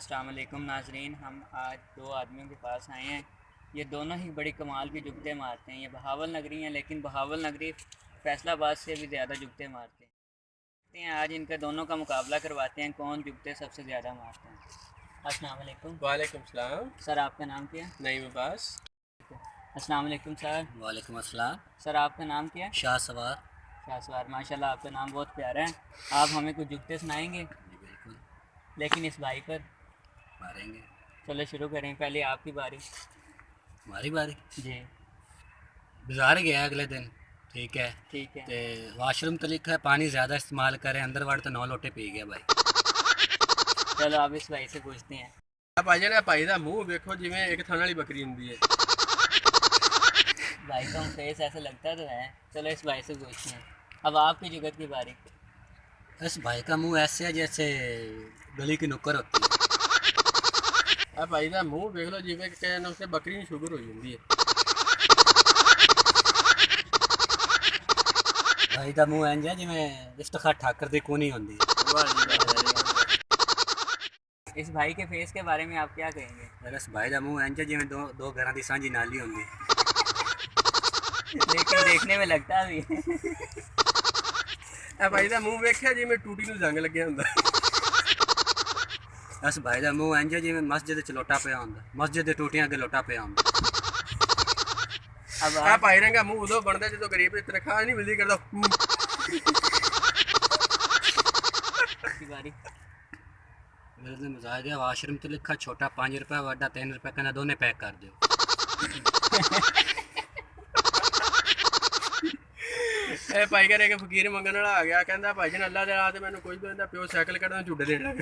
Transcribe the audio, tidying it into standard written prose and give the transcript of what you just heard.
अस्सलाम वालेकुम नाजरीन। हम आज दो आदमियों के पास आए हैं। ये दोनों ही बड़ी कमाल की जुगते मारते हैं। ये बहावल नगरी हैं, लेकिन बहावल नगरी फैसलाबाद से भी ज़्यादा जुगते मारते हैं। देखते हैं आज इनका दोनों का मुकाबला करवाते हैं, कौन जुगते सबसे ज़्यादा मारते हैं। अस्सलाम वालेकुम। वालेकुम सलाम। सर, आपका नाम क्या है? नईम अब्बास। अस्सलाम वालेकुम सर। वालेकुम अस्सलाम। सर, आपका नाम क्या है? शाह सवार। शाहसवार, माशाल्लाह आपका नाम बहुत प्यारा है। आप हमें कुछ जुगते सुनाएंगे, जी बिल्कुल लेकिन इस भाई पर। मारेंगे। चलो शुरू करें, पहले आपकी बारी। हमारी बारी। जी। बाजार गया अगले दिन, ठीक है। ठीक है। ते वाशरूम तो लिखा है पानी ज़्यादा इस्तेमाल करें, अंदर वड़ तो 9 लोटे पी गया भाई। चलो अब इस भाई से पूछते हैं। भाई ने भाई का मुंह देखो जिमें एक थाने वाली बकरी होंगी है। भाई का फेस ऐसा लगता तो है। चलो इस भाई से पूछते हैं। अब आपकी जुगत की बारी। इस भाई का मुंह ऐसे है जैसे गली की नुक्कर होती है। भाई का मुंह देख लो जिमें कहने उससे बकरी में शुगर हो जाती है। भाई का मुंह इंज है जिमें इफ्तिखार ठाकर दी कूनी होंदी है। इस भाई के फेस के बारे में आप क्या कहेंगे? अगर इस भाई का मुंह इंज है जिमें दो दो घर की सांझी नाली होंदी। लेकिन देखने में लगता भी है। भाई का मुंह देखा जिमें टूटी ਨੂੰ जंग लगे ਹੁੰਦਾ। इस भाई का मुंह इंज है जिमें मस्जिद च लोटा पिया होंदा, मस्जिद दी टूटियां अगे लोटा पिया होंदा। अब आप भाई रंगा मुंह उदो बनता जो गरीब तनख्वाह नहीं मिलती करता। की बारी। मेरे दिन मजाक है, वाशरूम तो लिखा छोटा 5 रुपये, वड्डा 3 रुपये, कहना दोने पैक कर दो। भाई घर एक फकीर मंगन वाला आ गया, कहता भाई जी अल्लाह दे राह ते मैनू कोई भी प्यो साइकिल कढ़न झूडे देने लग